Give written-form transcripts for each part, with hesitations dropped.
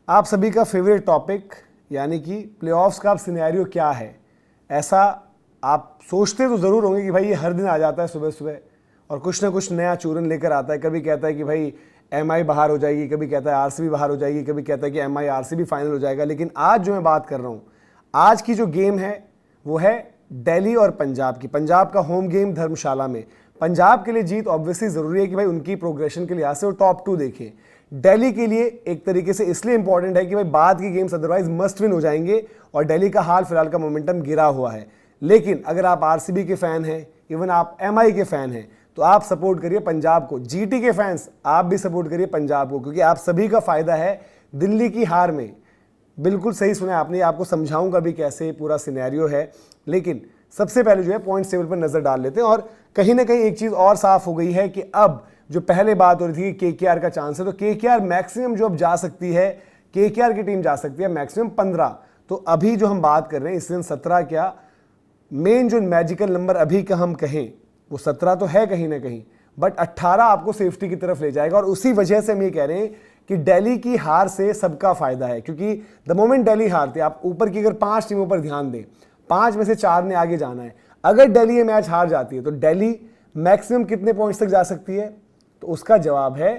आप सभी का फेवरेट टॉपिक यानी कि प्लेऑफ्स का सिनेरियो क्या है। ऐसा आप सोचते तो ज़रूर होंगे कि भाई ये हर दिन आ जाता है सुबह सुबह और कुछ ना कुछ नया चूरन लेकर आता है। कभी कहता है कि भाई एमआई बाहर हो जाएगी, कभी कहता है आरसीबी बाहर हो जाएगी, कभी कहता है कि एमआई आरसीबी फाइनल हो जाएगा। लेकिन आज जो मैं बात कर रहा हूँ, आज की जो गेम है वो है दिल्ली और पंजाब की। पंजाब का होम गेम धर्मशाला में। पंजाब के लिए जीत ऑब्वियसली ज़रूरी है कि भाई उनकी प्रोग्रेशन के लिहाज से वो टॉप 2 देखें। दिल्ली के लिए एक तरीके से इसलिए इंपॉर्टेंट है कि भाई बाद की गेम्स अदरवाइज मस्ट विन हो जाएंगे और दिल्ली का हाल फिलहाल का मोमेंटम गिरा हुआ है। लेकिन अगर आप आरसीबी के फैन हैं, इवन आप एमआई के फैन हैं, तो आप सपोर्ट करिए पंजाब को। जीटी के फैंस आप भी सपोर्ट करिए पंजाब को, क्योंकि आप सभी का फायदा है दिल्ली की हार में। बिल्कुल सही सुना आपने, आपको समझाऊंगा भी कैसे पूरा सिनेरियो है। लेकिन सबसे पहले जो है पॉइंट्स टेबल पर नजर डाल लेते हैं। और कहीं ना कहीं एक चीज और साफ हो गई है कि अब जो पहले बात हो रही थी कि केकेआर का चांस है, तो केकेआर मैक्सिमम जो अब जा सकती है, केकेआर की टीम जा सकती है मैक्सिमम 15। तो अभी जो हम बात कर रहे हैं इस दिन 17, क्या मेन जो मैजिकल नंबर अभी का हम कहें वो 17 तो है कहीं ना कहीं, बट 18 आपको सेफ्टी की तरफ ले जाएगा। और उसी वजह से हम ये कह रहे हैं कि दिल्ली की हार से सबका फायदा है, क्योंकि द मोमेंट दिल्ली हारती है, आप ऊपर की अगर 5 टीमों पर ध्यान दें, 5 में से 4 ने आगे जाना है। अगर दिल्ली ये मैच हार जाती है तो दिल्ली मैक्सिमम कितने पॉइंट्स तक जा सकती है? तो उसका जवाब है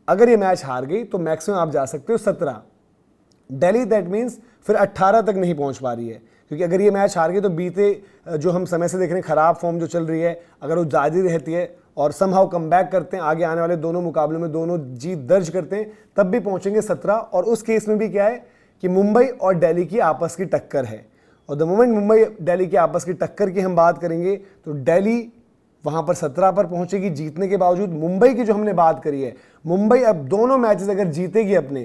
अगर ये मैच हार गई तो मैक्सिमम आप जा सकते हो 17। दिल्ली दैट मीन्स फिर 18 तक नहीं पहुंच पा रही है, क्योंकि अगर ये मैच हार गई तो बीते जो हम समय से देख रहे हैं खराब फॉर्म जो चल रही है, अगर वो जारी रहती है और समहाउ कम बैक करते हैं, आगे आने वाले दोनों मुकाबलों में दोनों जीत दर्ज करते हैं, तब भी पहुंचेंगे 17। और उस केस में भी क्या है कि मुंबई और दिल्ली की आपस की टक्कर है। और द मोमेंट मुंबई दिल्ली की आपस की टक्कर की हम बात करेंगे तो दिल्ली वहां पर 17 पर पहुंचेगी जीतने के बावजूद। मुंबई की जो हमने बात करी है, मुंबई अब दोनों मैचेस अगर जीतेगी अपने,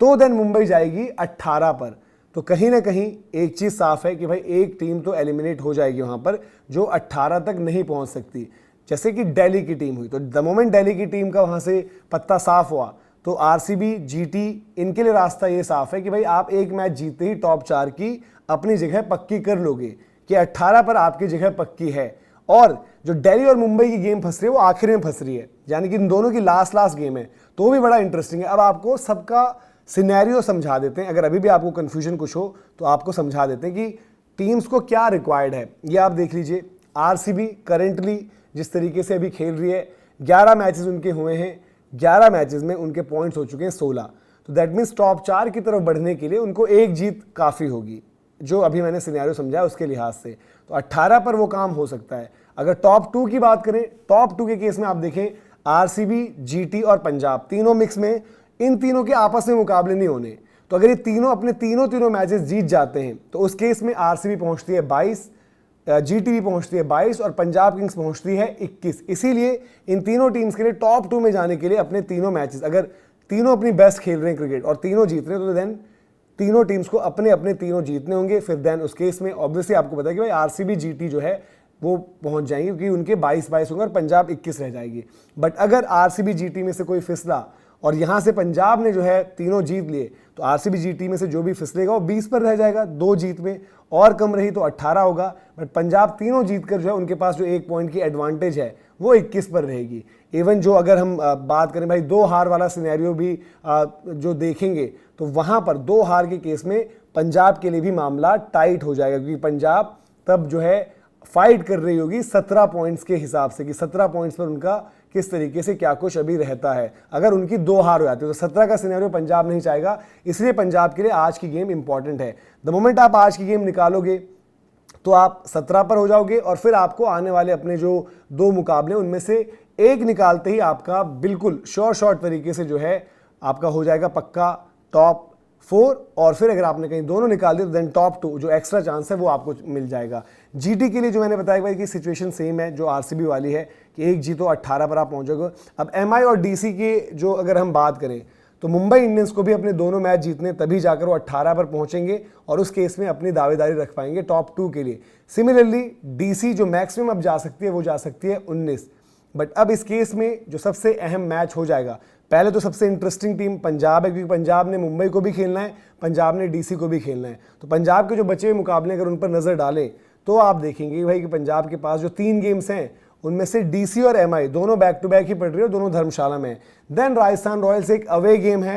तो देन मुंबई जाएगी 18 पर। तो कहीं ना कहीं एक चीज साफ है कि भाई एक टीम तो एलिमिनेट हो जाएगी वहां पर जो 18 तक नहीं पहुंच सकती, जैसे कि दिल्ली की टीम हुई। तो द मोमेंट दिल्ली की टीम का वहां से पत्ता साफ हुआ तो आरसीबी, जीटी, इनके लिए रास्ता ये साफ है कि भाई आप एक मैच जीते ही टॉप 4 की अपनी जगह पक्की कर लोगे, कि 18 पर आपकी जगह पक्की है। और जो दिल्ली और मुंबई की गेम फंस रही है वो आखिर में फंस रही है, यानी कि इन दोनों की लास्ट गेम है, तो भी बड़ा इंटरेस्टिंग है। अब आपको सबका सिनेरियो समझा देते हैं, अगर अभी भी आपको कंफ्यूजन कुछ हो तो आपको समझा देते हैं कि टीम्स को क्या रिक्वायर्ड है। ये आप देख लीजिए, आरसीबी करेंटली जिस तरीके से अभी खेल रही है, 11 मैचेस उनके हुए हैं, 11 मैचेस में उनके पॉइंट्स हो चुके हैं 16। तो दैट मीन्स टॉप 4 की तरफ बढ़ने के लिए उनको एक जीत काफ़ी होगी, जो अभी मैंने सिनेरियो समझा उसके लिहाज से। तो 18 पर वो काम हो सकता है। अगर टॉप 2 की बात करें, टॉप 2 के केस में आप देखें आरसीबी, जीटी और पंजाब तीनों मिक्स में, इन तीनों के आपस में मुकाबले नहीं होने। तो अगर ये तीनों अपने तीनों मैचेस जीत जाते हैं तो उस केस में आरसीबी पहुंचती है 22, जीटी भी पहुंचती है 22 और पंजाब किंग्स पहुंचती है 21। इसीलिए इन तीनों टीम्स के लिए टॉप 2 में जाने के लिए अपने तीनों मैचेस, अगर तीनों अपनी बेस्ट खेल रहे हैं क्रिकेट और तीनों जीत रहे हैं, तो देन तीनों टीम्स को अपने अपने तीनों जीतने होंगे। फिर देन उस केस में ऑब्वियसली आपको पता है कि भाई आरसीबी, जीटी जो है वो पहुंच जाएंगे, क्योंकि उनके 22-22 होंगे और पंजाब 21 रह जाएगी। बट अगर आरसीबी, जीटी में से कोई फिसला और यहां से पंजाब ने जो है तीनों जीत लिए, तो आरसीबी, जीटी में से जो भी फिसलेगा वो 20 पर रह जाएगा, 2 जीत में, और कम रही तो 18 होगा। बट पंजाब तीनों जीत कर जो है उनके पास जो 1 पॉइंट की एडवांटेज है वो 21 पर रहेगी। इवन जो अगर हम बात करें भाई 2 हार वाला सिनेरियो भी जो देखेंगे, तो वहां पर 2 हार के केस में पंजाब के लिए भी मामला टाइट हो जाएगा, क्योंकि पंजाब तब जो है फाइट कर रही होगी 17 पॉइंट्स के हिसाब से, कि 17 पॉइंट्स पर उनका किस तरीके से क्या कुछ अभी रहता है। अगर उनकी 2 हार हो जाती है तो 17 का सिनेरियो पंजाब नहीं चाहेगा, इसलिए पंजाब के लिए आज की गेम इंपॉर्टेंट है। द मोमेंट आप आज की गेम निकालोगे तो आप 17 पर हो जाओगे और फिर आपको आने वाले अपने जो 2 मुकाबले उनमें से एक निकालते ही आपका बिल्कुल शॉर्ट तरीके से जो है आपका हो जाएगा पक्का टॉप 4। और फिर अगर आपने कहीं दोनों निकाल दिए तो देन टॉप 2 जो एक्स्ट्रा चांस है वो आपको मिल जाएगा। जीटी के लिए जो मैंने बताया भाई कि सिचुएशन सेम है जो आरसीबी वाली है, कि एक जीतो 18 पर आप पहुंचोगे। अब एमआई और डीसी के जो अगर हम बात करें तो मुंबई इंडियंस को भी अपने दोनों मैच जीतने, तभी जाकर वो 18 पर पहुंचेंगे और उस केस में अपनी दावेदारी रख पाएंगे टॉप 2 के लिए। सिमिलरली डीसी जो मैक्सिमम अब जा सकती है वो जा सकती है 19। बट अब इस केस में जो सबसे अहम मैच हो जाएगा, पहले तो सबसे इंटरेस्टिंग टीम पंजाब है, क्योंकि पंजाब ने मुंबई को भी खेलना है, पंजाब ने डीसी को भी खेलना है। तो पंजाब के जो बचे हुए मुकाबले अगर उन पर नजर डालें तो आप देखेंगे भाई कि पंजाब के पास जो 3 गेम्स हैं उनमें से डीसी और एमआई दोनों बैक टू बैक ही पड़ रही है, दोनों धर्मशाला में। देन राजस्थान रॉयल्स एक अवे गेम है,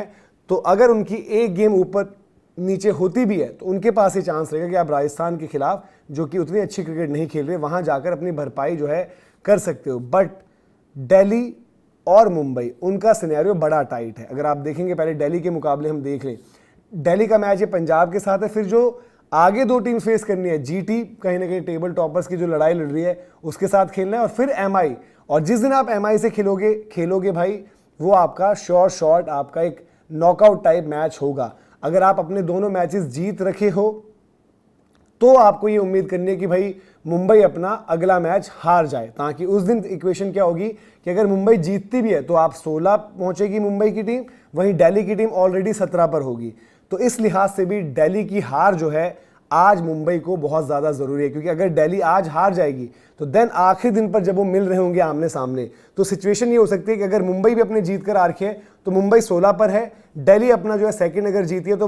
तो अगर उनकी एक गेम ऊपर नीचे होती भी है तो उनके पास ये चांस रहेगा कि आप राजस्थान के खिलाफ, जो कि उतनी अच्छी क्रिकेट नहीं खेल रहे, वहां जाकर अपनी भरपाई जो है कर सकते हो। बट दिल्ली और मुंबई, उनका सिनेरियो बड़ा टाइट है। अगर आप देखेंगे, पहले दिल्ली के मुकाबले हम देख लें, दिल्ली का मैच ये पंजाब के साथ है, फिर जो आगे दो टीम फेस करनी है, जीटी कहीं ना कहीं टेबल टॉपर्स की जो लड़ाई लड़ रही है उसके साथ खेलना है, और फिर एमआई। और जिस दिन आप एमआई से खेलोगे भाई, वो आपका श्योर शॉट आपका एक नॉकआउट टाइप मैच होगा। अगर आप अपने दोनों मैचेस जीत रखे हो तो आपको ये उम्मीद करनी है कि भाई मुंबई अपना अगला मैच हार जाए, ताकि उस दिन इक्वेशन क्या होगी कि अगर मुंबई जीतती भी है तो आप 16 पहुंचेगी मुंबई की टीम, वहीं दिल्ली की टीम ऑलरेडी 17 पर होगी। तो इस लिहाज से भी दिल्ली की हार जो है आज मुंबई को बहुत ज़्यादा ज़रूरी है, क्योंकि अगर दिल्ली आज हार जाएगी तो देन आखिरी दिन पर जब वो मिल रहे होंगे आमने सामने, तो सिचुएशन ये हो सकती है कि अगर मुंबई भी अपने जीत कर आ रखी है तो मुंबई 16 पर है, दिल्ली अपना जो है सेकंड अगर जीती है तो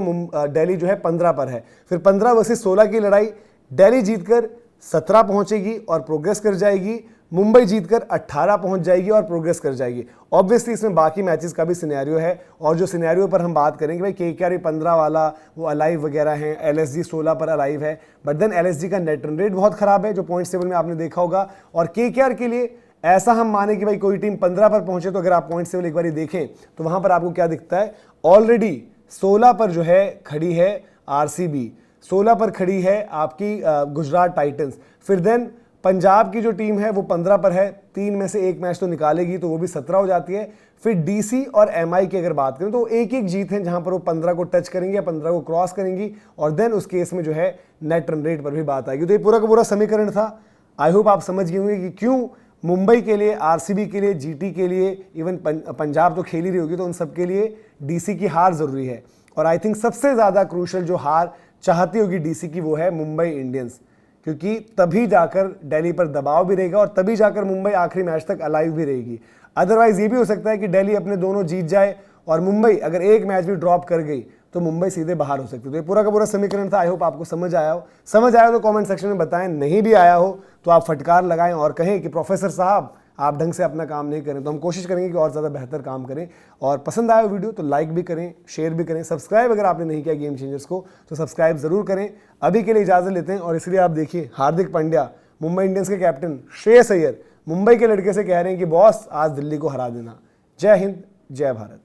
दिल्ली जो है 15 पर है। फिर 15 वर्सेस 16 की लड़ाई, दिल्ली जीतकर 17 पहुंचेगी और प्रोग्रेस कर जाएगी, मुंबई जीतकर 18 पहुंच जाएगी और प्रोग्रेस कर जाएगी। ऑब्वियसली इसमें बाकी मैचेस का भी सिनेरियो है, और जो सिनेरियो पर हम बात करेंगे भाई, केकेआर 15 वाला वो अलाइव वगैरह है, एलएसजी 16 पर अलाइव है, बट देन एलएसजी का नेट रन रेट बहुत खराब है जो पॉइंट्स टेबल में आपने देखा होगा। और केकेआर के लिए ऐसा हम माने कि भाई कोई टीम 15 पर पहुंचे, तो अगर आप पॉइंट्स टेबल एक बार देखें तो वहां पर आपको क्या दिखता है, ऑलरेडी 16 पर जो है खड़ी है आरसीबी, 16 पर खड़ी है आपकी गुजरात टाइटंस, फिर देन पंजाब की जो टीम है वो 15 पर है, 3 में से एक मैच तो निकालेगी तो वो भी 17 हो जाती है। फिर डीसी और एमआई की अगर बात करें तो एक एक जीत है जहां पर वो 15 को टच करेंगे या 15 को क्रॉस करेंगी, और देन उस केस में जो है नेट रन रेट पर भी बात आएगी। तो ये पूरा का पूरा समीकरण था। आई होप आप समझ गए होंगे कि क्यों मुंबई के लिए, आरसीबी के लिए, जीटी के लिए, इवन पंजाब तो खेल ही रही होगी, तो उन सब के लिए डीसी की हार जरूरी है। और आई थिंक सबसे ज्यादा क्रूशल जो हार चाहती होगी डीसी की वो है मुंबई इंडियंस, क्योंकि तभी जाकर दिल्ली पर दबाव भी रहेगा और तभी जाकर मुंबई आखिरी मैच तक अलाइव भी रहेगी। अदरवाइज ये भी हो सकता है कि दिल्ली अपने दोनों जीत जाए और मुंबई अगर एक मैच भी ड्रॉप कर गई तो मुंबई सीधे बाहर हो सकती है। तो ये पूरा का पूरा समीकरण था। आई होप आपको समझ आया हो तो कमेंट सेक्शन में बताएं, नहीं भी आया हो तो आप फटकार लगाएं और कहें कि प्रोफेसर साहब आप ढंग से अपना काम नहीं करें, तो हम कोशिश करेंगे कि और ज़्यादा बेहतर काम करें। और पसंद आया वीडियो तो लाइक भी करें, शेयर भी करें, सब्सक्राइब अगर आपने नहीं किया गेम चेंजर्स को तो सब्सक्राइब ज़रूर करें। अभी के लिए इजाज़त लेते हैं, और इसलिए आप देखिए हार्दिक पांड्या, मुंबई इंडियंस के कैप्टन श्रेयस अय्यर मुंबई के लड़के से कह रहे हैं कि बॉस आज दिल्ली को हरा देना। जय हिंद, जय भारत।